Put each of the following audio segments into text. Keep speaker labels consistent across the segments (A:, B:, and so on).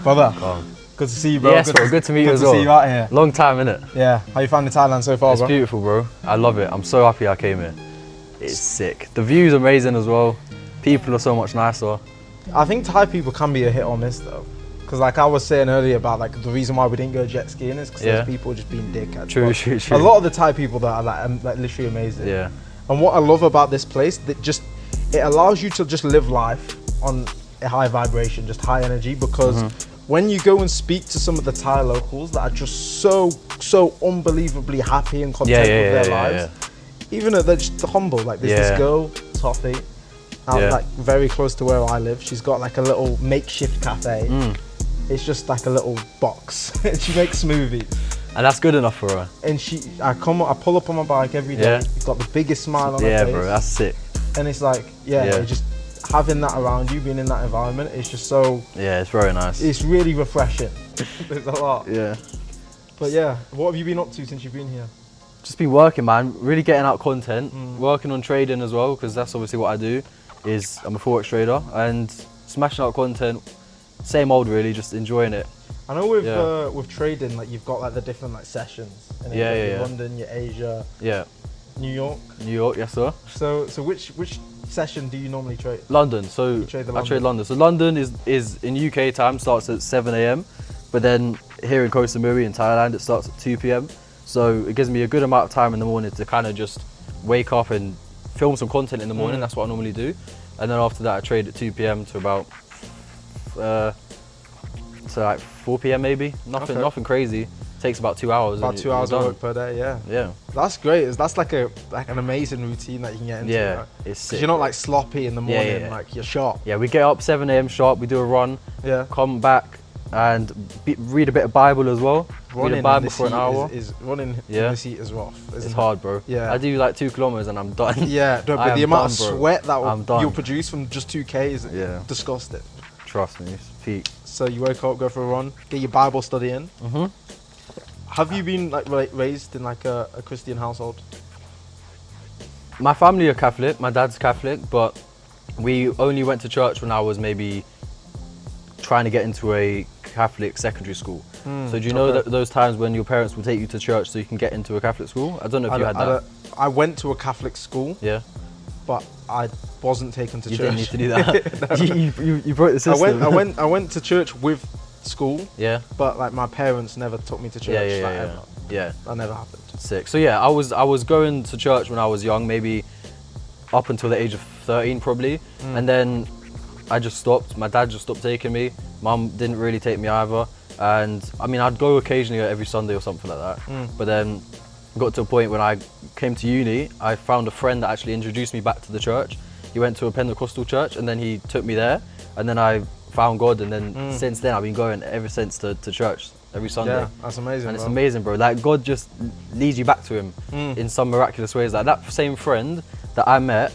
A: Brother,
B: Calm.
A: good to see you, bro.
B: Yes, bro. Good to meet you as well.
A: Good to see you out here.
B: Long time, innit?
A: Yeah. How you finding Thailand so far,
B: It's
A: bro?
B: beautiful, bro. I love it. I'm so happy I came here. It's sick. The view's amazing as well. People are so much nicer.
A: I think Thai people can be a hit or miss though. Because like I was saying earlier about like the reason why we didn't go jet skiing is because there's people just being dickheads.
B: True.
A: A lot of the Thai people that are like literally amazing.
B: Yeah.
A: And what I love about this place, that just it allows you to just live life on a high vibration, just high energy. Because when you go and speak to some of the Thai locals that are just so unbelievably happy and content with their lives, even though they're just humble. Like there's this girl, Toffee, like very close to where I live. She's got like a little makeshift cafe. It's just like a little box, and she makes smoothies.
B: And that's good enough for her.
A: And I pull up on my bike every day. Got the biggest smile on her face.
B: Yeah, bro, that's sick.
A: And it's like, just having that around you, being in that environment, it's just so.
B: Yeah, it's very nice.
A: It's really refreshing. There's a lot.
B: Yeah.
A: But yeah, what have you been up to since you've been here?
B: Just been working, man. Really getting out content. Working on trading as well, because that's obviously what I do. I'm a forex trader and smashing out content. Same old, really. Just enjoying it.
A: I know with trading, like you've got like the different like sessions. Your London, your Asia.
B: Yeah.
A: New York.
B: New York, yes sir.
A: So which session do you normally trade?
B: London. So
A: I trade
B: London. So London is in UK time, starts at 7 AM, but then here in Koh Samui in Thailand it starts at 2 PM. So it gives me a good amount of time in the morning to kind of just wake up and film some content in the morning. That's what I normally do, and then after that I trade at 2 PM to about like 4 PM maybe. Nothing crazy. Takes about 2 hours.
A: About 2 hours of work per day, yeah.
B: Yeah.
A: That's great. That's like an amazing routine that you can get into.
B: Yeah,
A: right?
B: it's sick.
A: You're not like sloppy in the morning, like you're sharp.
B: Yeah, we get up 7 AM sharp, we do a run, come back and read a bit of Bible as well.
A: Running
B: read a Bible for an hour.
A: Running in this heat is rough.
B: It's hard, bro. Yeah. I do like 2 kilometers and I'm done.
A: Yeah, but the amount of sweat that you'll produce from just 2K is disgusting.
B: Trust me, it's peak.
A: So you wake up, go for a run, get your Bible study in. Have you been like raised in like a Christian household?
B: My family are Catholic, my dad's Catholic, but we only went to church when I was maybe trying to get into a Catholic secondary school. So do you know that those times when your parents will take you to church so you can get into a Catholic school? I don't know if you had that.
A: I went to a Catholic school.
B: Yeah.
A: But I wasn't taken to church.
B: You didn't need to do that. you broke the system.
A: I went to church with school.
B: Yeah.
A: But like my parents never took me to church. Ever.
B: Yeah.
A: That never happened.
B: Sick. So yeah, I was going to church when I was young, maybe up until the age of 13 probably, and then I just stopped. My dad just stopped taking me. Mum didn't really take me either, and I mean I'd go occasionally every Sunday or something like that. But then got to a point when I came to uni, I found a friend that actually introduced me back to the church. He went to a Pentecostal church and then he took me there, and then I found God, and then since then I've been going ever since to church every Sunday.
A: Yeah, that's amazing.
B: And it's amazing, bro. Like God just leads you back to him in some miraculous ways. Like that same friend that I met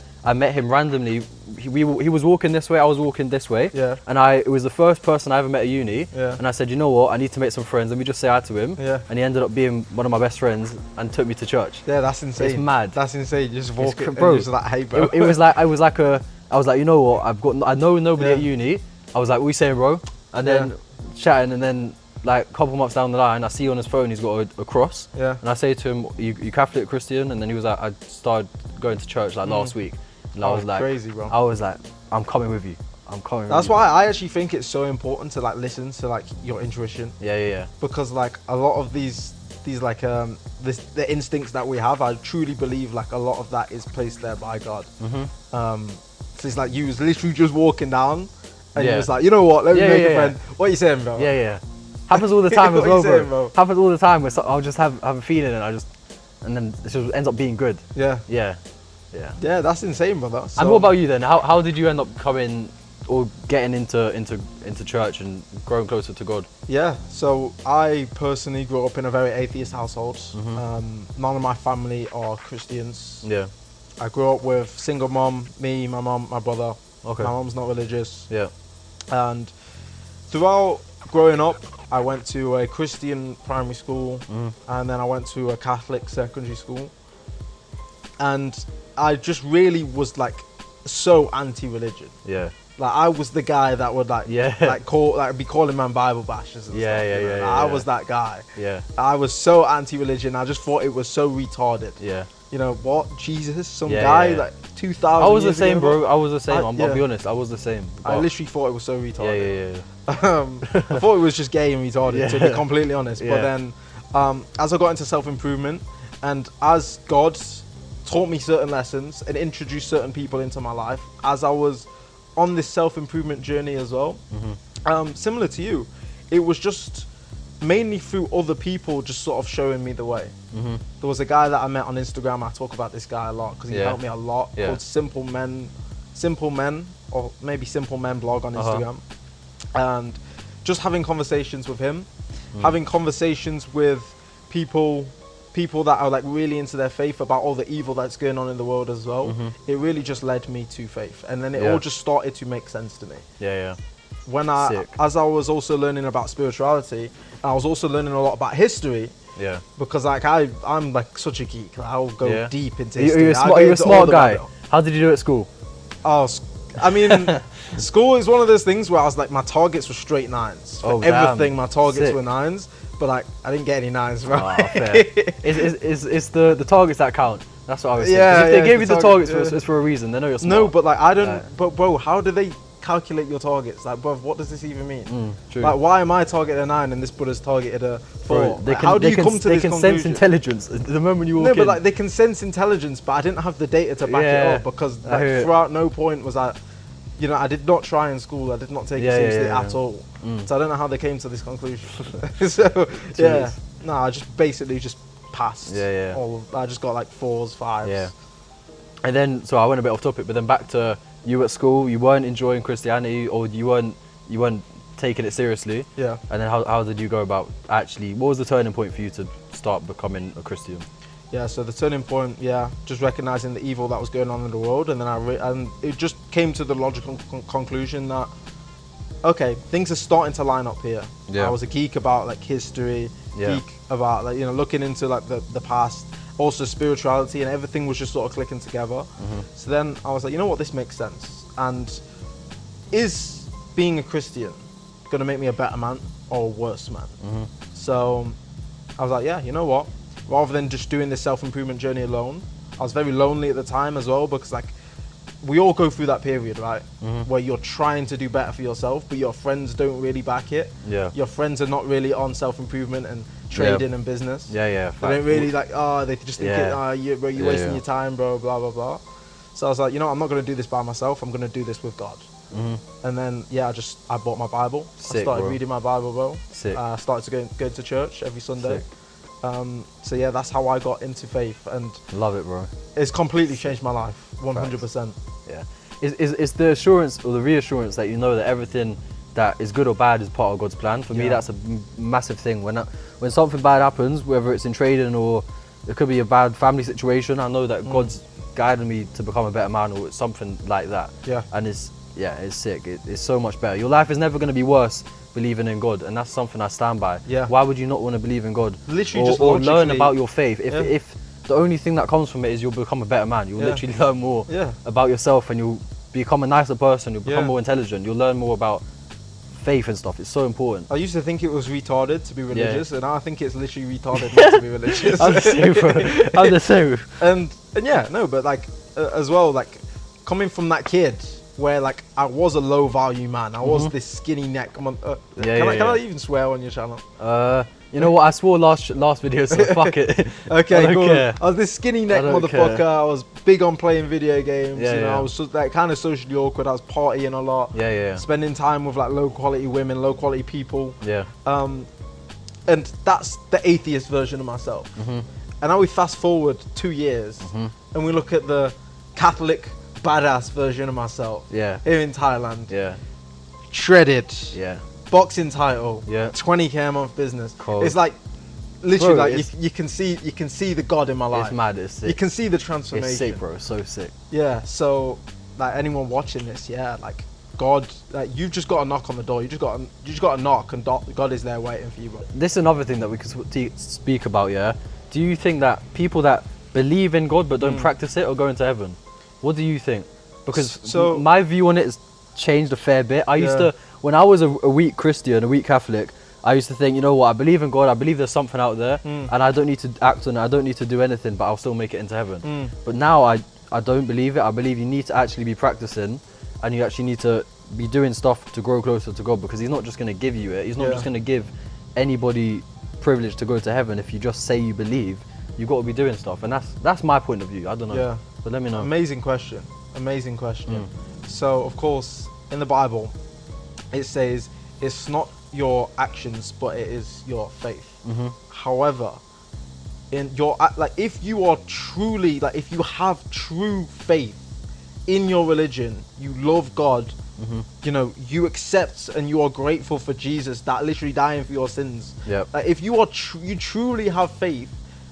B: him randomly. He was walking this way, I was walking this way.
A: Yeah.
B: And it was the first person I ever met at uni. Yeah. And I said, you know what, I need to make some friends. Let me just say hi to him. Yeah. And he ended up being one of my best friends and took me to church.
A: Yeah, that's insane.
B: It's mad.
A: That's insane. You just walk it,
B: bro.
A: And just like, hey, bro.
B: It was like I was like, you know what, I know nobody at uni. I was like, what are you saying, bro? And then chatting, and then like a couple months down the line, I see on his phone he's got a cross. Yeah. And I say to him, you Catholic, Christian? And then he was like, I started going to church like last week. And I was like, crazy, bro. I was like, I'm coming with you. I'm coming.
A: That's why I actually think it's so important to like listen to like your intuition.
B: Yeah.
A: Because like a lot of these like the instincts that we have, I truly believe like a lot of that is placed there by God. So it's like you was literally just walking down, and you was like, you know what? Let me make a friend. What are you saying, bro?
B: Yeah. Happens all the time as well, bro. Happens all the time. Where I'll just have a feeling, and then it just ends up being good. Yeah,
A: that's insane, brother. So,
B: and what about you then? How did you end up coming or getting into church and growing closer to God?
A: Yeah, so I personally grew up in a very atheist household. None of my family are Christians.
B: Yeah.
A: I grew up with single mom, me, my mom, my brother.
B: Okay.
A: My mom's not religious.
B: Yeah.
A: And throughout growing up, I went to a Christian primary school, and then I went to a Catholic secondary school. And I just really was like so anti-religion.
B: Yeah.
A: Like I was the guy that would be calling man Bible bashers and stuff. You know? I was that guy.
B: Yeah.
A: I was so anti-religion. I just thought it was so retarded.
B: Yeah.
A: You know what? Jesus, some guy like 2000.
B: I was the
A: years
B: same,
A: ago,
B: bro. I was the same. I'll be honest. I was the same.
A: I literally thought it was so retarded.
B: Yeah.
A: I thought it was just gay and retarded, to be completely honest. But then, as I got into self-improvement, and as God taught me certain lessons and introduced certain people into my life, as I was on this self-improvement journey as well, similar to you, it was just mainly through other people just sort of showing me the way. There was a guy that I met on Instagram. I talk about this guy a lot because he helped me a lot. Called Simple Men, or maybe Simple Men blog on Instagram. And just having conversations with him, having conversations with people that are like really into their faith about all the evil that's going on in the world as well. It really just led me to faith, and then it all just started to make sense to me. When as I was also learning about spirituality, I was also learning a lot about history. Because like I'm like such a geek. Like, I'll go deep into history.
B: You're a smart guy. How did you do at school?
A: I mean, school is one of those things where I was like, my targets were straight 9s. For everything, my targets were 9s. But like, I didn't get any 9s, right?
B: It's the targets that count. That's what I was saying. If they gave you the targets, it's for a reason. They know you're smart.
A: No, but like, I don't. But bro, how do they calculate your targets? Like, bro, what does this even mean?
B: True.
A: Like, why am I targeted a 9 and this brother's targeted a 4?
B: Bro,
A: how do you come to this conclusion?
B: They can sense intelligence the moment you walk in.
A: No, but like, they can sense intelligence, but I didn't have the data to back it up because like, throughout no point was I, you know, I did not try in school. I did not take it seriously at all. So I don't know how they came to this conclusion. No, I just basically just passed. I just got like 4s, 5s.
B: And then, so I went a bit off topic, but then back to you at school. You weren't enjoying Christianity, or you weren't taking it seriously. And then how did you go about actually? What was the turning point for you to start becoming a Christian?
A: So the turning point, just recognizing the evil that was going on in the world, and then and it just came to the logical conclusion that, okay, things are starting to line up here. I was a geek about like history, geek about like, you know, looking into like the past, also spirituality, and everything was just sort of clicking together. So then I was like, you know what, this makes sense. And is being a Christian gonna make me a better man or a worse man? So I was like, yeah, you know what? Rather than just doing this self-improvement journey alone, I was very lonely at the time as well, because like we all go through that period, right? Where you're trying to do better for yourself, but your friends don't really back it. Your friends are not really on self-improvement and trading and business. They don't really like, they just think, you're wasting your time, bro, blah, blah, blah. So I was like, you know, I'm not going to do this by myself. I'm going to do this with God. And then, I bought my Bible. I started reading my Bible, bro. I started to go to church every Sunday. So that's how I got into faith, and
B: love it, bro.
A: It's completely changed my life, 100%.
B: It's the assurance or the reassurance that you know that everything that is good or bad is part of God's plan. For me, that's a massive thing. When something bad happens, whether it's in trading or it could be a bad family situation, I know that God's guided me to become a better man, or something like that. And it's sick. It's so much better. Your life is never going to be worse believing in God, and that's something I stand by. Why would you not want to believe in God?
A: Literally,
B: or learn about your faith. If the only thing that comes from it is you'll become a better man, you'll literally learn more about yourself, and you'll become a nicer person. You'll become more intelligent. You'll learn more about faith and stuff. It's so important.
A: I used to think it was retarded to be religious, and now I think it's literally retarded not to be religious.
B: I'm the same, bro. I'm the same.
A: And but like as well, like coming from that kid where like I was a low value man. I was this skinny neck. Can I even swear on your channel?
B: You know what? I swore last video, so fuck it.
A: Okay, cool. I was this skinny neck motherfucker. I was big on playing video games. I was like kind of socially awkward. I was partying a lot. Spending time with like low quality women, low quality people. And that's the atheist version of myself. And now we fast forward 2 years, and we look at the Catholic badass version of myself. Here in Thailand. Shredded. Boxing title. 20k a month business. Cold. It's like literally, bro, like you can see the God in my life.
B: It's mad. It's sick.
A: You can see the transformation.
B: It's sick, bro. So sick.
A: So like anyone watching this, like God, like you've just got to knock on the door. You just got to knock, and God is there waiting for you, bro.
B: This is another thing that we could speak about. Do you think that people that believe in God but don't practice it are going to heaven? What do you think? Because my view on it is changed a fair bit. I used
A: Yeah.
B: to, when I was a weak Christian, a weak Catholic, I used to think, you know what, I believe in God, I believe there's something out there, and I don't need to act on it, I don't need to do anything, but I'll still make it into heaven. But now I don't believe it. I believe you need to actually be practicing, and you actually need to be doing stuff to grow closer to God, because he's not just going to give you it. He's not just going to give anybody privilege to go to heaven if you just say you believe. You've got to be doing stuff, and that's my point of view. I don't know.
A: Yeah.
B: But let me know.
A: Amazing question. So, of course, in the Bible, it says it's not your actions, but it is your faith. However, in your if you are truly if you have true faith in your religion, you love God, you know, you accept and you are grateful for Jesus that literally dying for your sins.
B: Yep.
A: Like, if you are you truly have faith,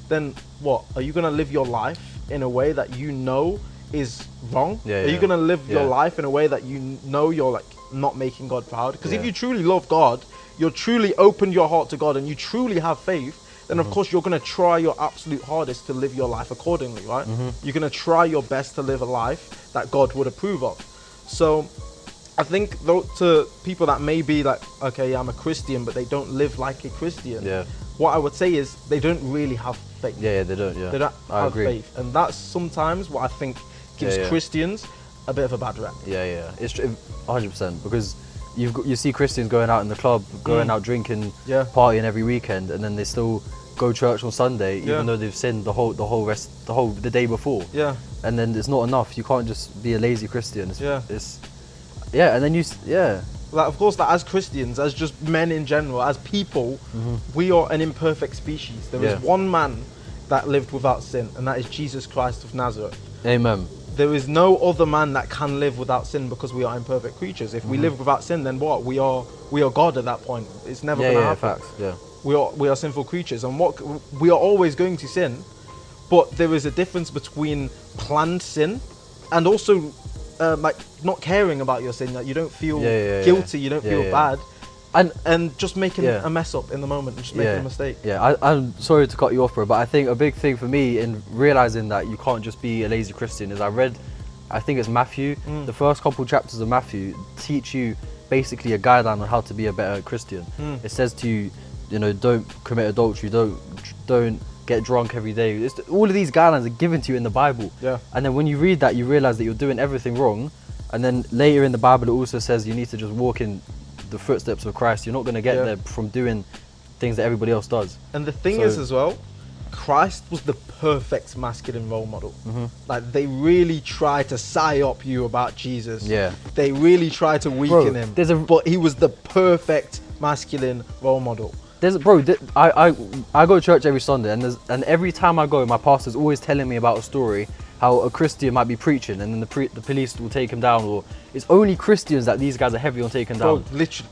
A: then what are you gonna live your life in a way that you know is wrong?
B: Yeah,
A: are you
B: yeah.
A: gonna live your
B: Yeah.
A: life in a way that you know you're like not making God proud? Because if
B: Yeah.
A: you truly love God, you're truly opened your heart to God, and you truly have faith, then of course you're gonna try your absolute hardest to live your life accordingly, right? You're gonna try your best to live a life that God would approve of. So I think though, to people that may be like, okay, I'm a Christian, but they don't live like a Christian.
B: Yeah.
A: What I would say is they don't really have faith.
B: Yeah, they don't. Yeah.
A: They don't
B: I
A: have
B: agree.
A: faith, and that's sometimes what I think gives
B: Yeah, yeah.
A: Christians a bit of a bad rap.
B: Yeah. It's 100%, because you see Christians going out in the club, going out drinking,
A: Yeah.
B: partying every weekend, and then they still go church on Sunday,
A: Yeah.
B: even though they've sinned the day before.
A: Yeah.
B: And then it's not enough. You can't just be a lazy Christian.
A: Yeah.
B: And then
A: Like, of course, like, as Christians, as just men in general, as people, we are an imperfect species. There is
B: Yeah.
A: one man that lived without sin, and that is Jesus Christ of Nazareth.
B: Amen.
A: There is no other man that can live without sin, because we are imperfect creatures. If we live without sin, then what? We are God at that point. It's never
B: Yeah,
A: going to
B: yeah,
A: happen.
B: facts. Yeah.
A: We are sinful creatures, and we are always going to sin. But there is a difference between planned sin and also like not caring about your sin. Like, you don't feel guilty, you don't feel bad, and just making a mess up in the moment, and just making a mistake.
B: Yeah, I'm sorry to cut you off, bro, but I think a big thing for me in realizing that you can't just be a lazy Christian is I think it's Matthew. The first couple chapters of Matthew teach you basically a guideline on how to be a better Christian. It says to you, you know, don't commit adultery, don't get drunk every day. All of these guidelines are given to you in the Bible.
A: Yeah.
B: And then when you read that, you realize that you're doing everything wrong. And then later in the Bible, it also says you need to just walk in the footsteps of Christ. You're not going to get there from doing things that everybody else does.
A: And the thing is as well, Christ was the perfect masculine role model. Like, they really try to psy-up you about Jesus.
B: Yeah.
A: They really try to weaken him. But he was the perfect masculine role model.
B: I go to church every Sunday, and every time I go, my pastor's always telling me about a story how a Christian might be preaching, and then the police will take him down, or it's only Christians that these guys are heavy on taking down.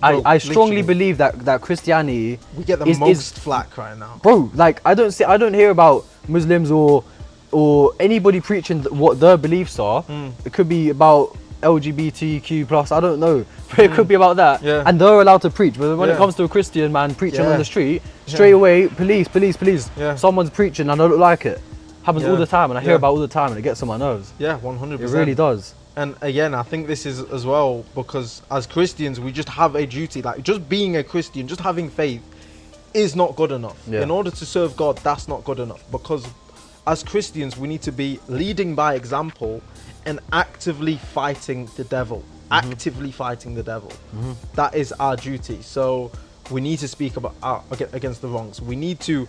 B: I strongly believe that Christianity
A: we get the most flack right now,
B: bro. Like, I don't hear about Muslims or anybody preaching what their beliefs are. It could be about LGBTQ plus, I don't know, but it could be about that, and they're allowed to preach. But when it comes to a Christian man preaching on the street, straight away, police, someone's preaching and I don't like it. Happens all the time, and I hear about all the time, and it gets on my nerves.
A: Yeah, 100%.
B: It really does.
A: And again, I think this is as well because as Christians, we just have a duty. Like, just being a Christian, just having faith is not good enough. In order to serve God, that's not good enough, because as Christians, we need to be leading by example and actively fighting the devil. Actively fighting the devil. That is our duty. So we need to speak about against the wrongs. We need to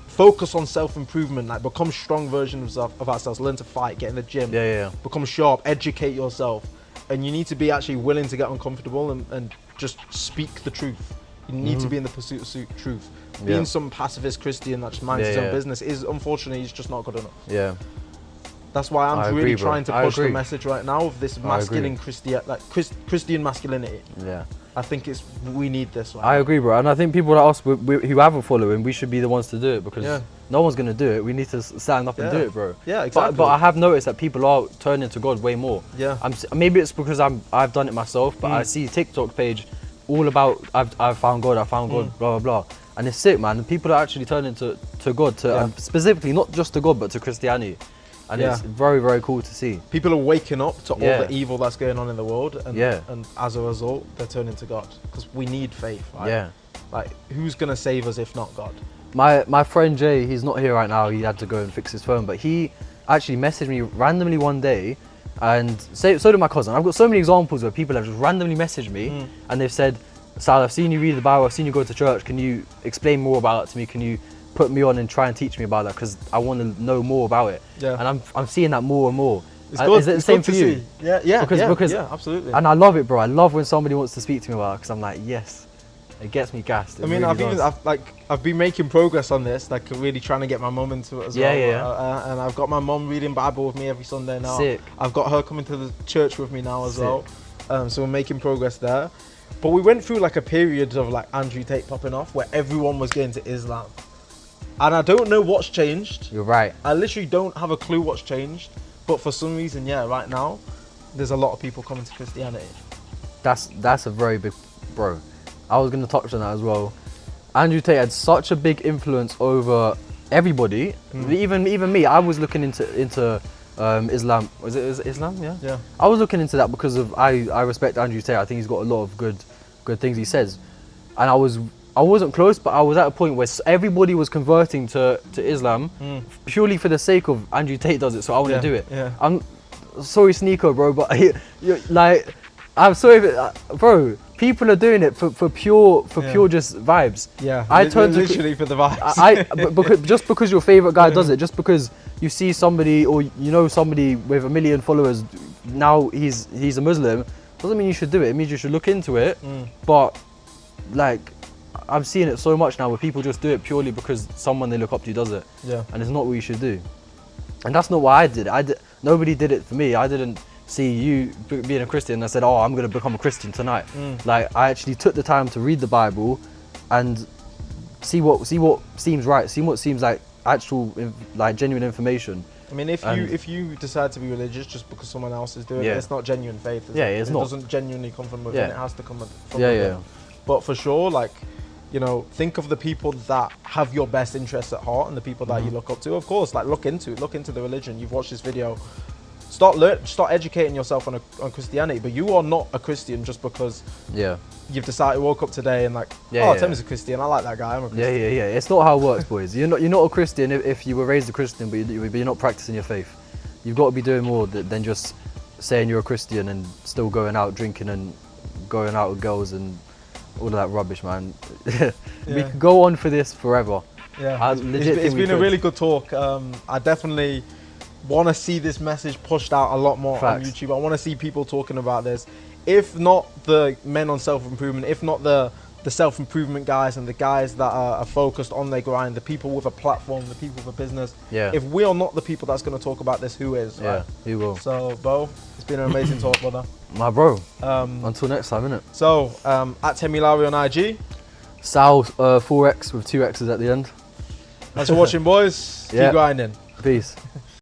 A: focus on self-improvement, like become strong versions of ourselves, learn to fight, get in the gym, become sharp, educate yourself. And you need to be actually willing to get uncomfortable and just speak the truth. You need to be in the pursuit of truth. Being some pacifist Christian that just minds his own business is, unfortunately, it's just not good enough.
B: Yeah.
A: That's why I'm really trying to push the message right now of this masculine Christian masculinity.
B: Yeah.
A: I think we need this. Right
B: I
A: now.
B: agree, bro. And I think people like us who have a following, we should be the ones to do it, because no one's going to do it. We need to stand up and do it, bro.
A: Yeah, exactly.
B: But I have noticed that people are turning to God way more.
A: Yeah.
B: Maybe it's because I've done it myself, but I see TikTok page all about I've found God, blah, blah, blah. And it's sick, man. People are actually turning to God, specifically not just to God, but to Christianity. and
A: Yeah.
B: it's very, very cool to see.
A: People are waking up to all
B: Yeah.
A: the evil that's going on in the world, and
B: Yeah.
A: and as a result, they're turning to God because we need faith. Right?
B: Yeah.
A: Like, who's gonna save us if not God?
B: My friend Jay, he's not here right now. He had to go and fix his phone, but he actually messaged me randomly one day, and so did my cousin. I've got so many examples where people have just randomly messaged me, and they've said, "Sal, I've seen you read the Bible. I've seen you go to church. Can you explain more about it to me? Can you put me on and try and teach me about that? Because I want to know more about it."
A: Yeah.
B: And I'm seeing that more and more.
A: It's good.
B: Is it the
A: It's
B: same
A: good
B: for
A: to
B: you?
A: see. Yeah, yeah,
B: Because
A: yeah, absolutely.
B: And I love it, bro. I love when somebody wants to speak to me about it, because I'm like, yes, it gets me gassed. It
A: I mean,
B: really does.
A: I've been making progress on this, like really trying to get my mum into it as
B: Yeah,
A: well.
B: yeah.
A: And I've got my mum reading Bible with me every Sunday now.
B: Sick.
A: I've got her coming to the church with me now as
B: Sick.
A: well. So we're making progress there. But we went through like a period of like Andrew Tate popping off where everyone was getting to Islam. And I don't know what's changed.
B: You're right.
A: I literally don't have a clue what's changed. But for some reason, yeah, right now, there's a lot of people coming to Christianity.
B: That's a very big, bro. I was going to touch on that as well. Andrew Tate had such a big influence over everybody, even me. I was looking into Islam. Was it Islam? Yeah.
A: Yeah.
B: I was looking into that because of I respect Andrew Tate. I think he's got a lot of good things he says, and I wasn't close, but I was at a point where everybody was converting to Islam purely for the sake of Andrew Tate does it, so I want to do it.
A: Yeah.
B: I'm sorry, Sneeko, bro, but like, I'm sorry, bro. People are doing it for pure just vibes.
A: Yeah.
B: I turned to
A: literally for the vibes.
B: because your favorite guy does it, just because you see somebody or you know somebody with 1 million followers, now he's a Muslim, doesn't mean you should do it. It means you should look into it. But like, I'm seeing it so much now where people just do it purely because someone they look up to does it.
A: Yeah.
B: And it's not what you should do. And that's not why I did it. Nobody did it for me. I didn't see you being a Christian and I said, oh, I'm going to become a Christian tonight. Like, I actually took the time to read the Bible and see what seems right, see what seems like actual, like, genuine information.
A: I mean, if you decide to be religious just because someone else is doing it, it's not genuine faith.
B: Yeah,
A: it?
B: it's
A: It
B: not.
A: doesn't genuinely come from within. It has to come from
B: Yeah,
A: within.
B: yeah.
A: But for sure, like, you know, think of the people that have your best interests at heart and the people that you look up to. Of course, like, look into the religion. You've watched this video. Start educating yourself on Christianity. But you are not a Christian just because you've decided, woke up today and like, Timmy's a Christian. I like that guy. I'm a Christian.
B: Yeah. It's not how it works, boys. You're not a Christian if you were raised a Christian, but you're not practicing your faith. You've got to be doing more than just saying you're a Christian and still going out drinking and going out with girls and all of that rubbish, man. We could go on for this forever.
A: Yeah, it's been a really good talk. I definitely want to see this message pushed out a lot more on YouTube. I want to see people talking about this. If not the men on self-improvement, if not the self-improvement guys and the guys that are focused on their grind, the people with a platform, the people with a business. Yeah. If we are not the people that's going to talk about this, who is?
B: Yeah,
A: right?
B: who will?
A: So, Bo, it's been an amazing talk, brother.
B: My bro. Until next time, innit?
A: So, at Temilari on IG.
B: Sal 4X with 2 X's at the end.
A: Thanks for watching, boys. Keep grinding.
B: Peace.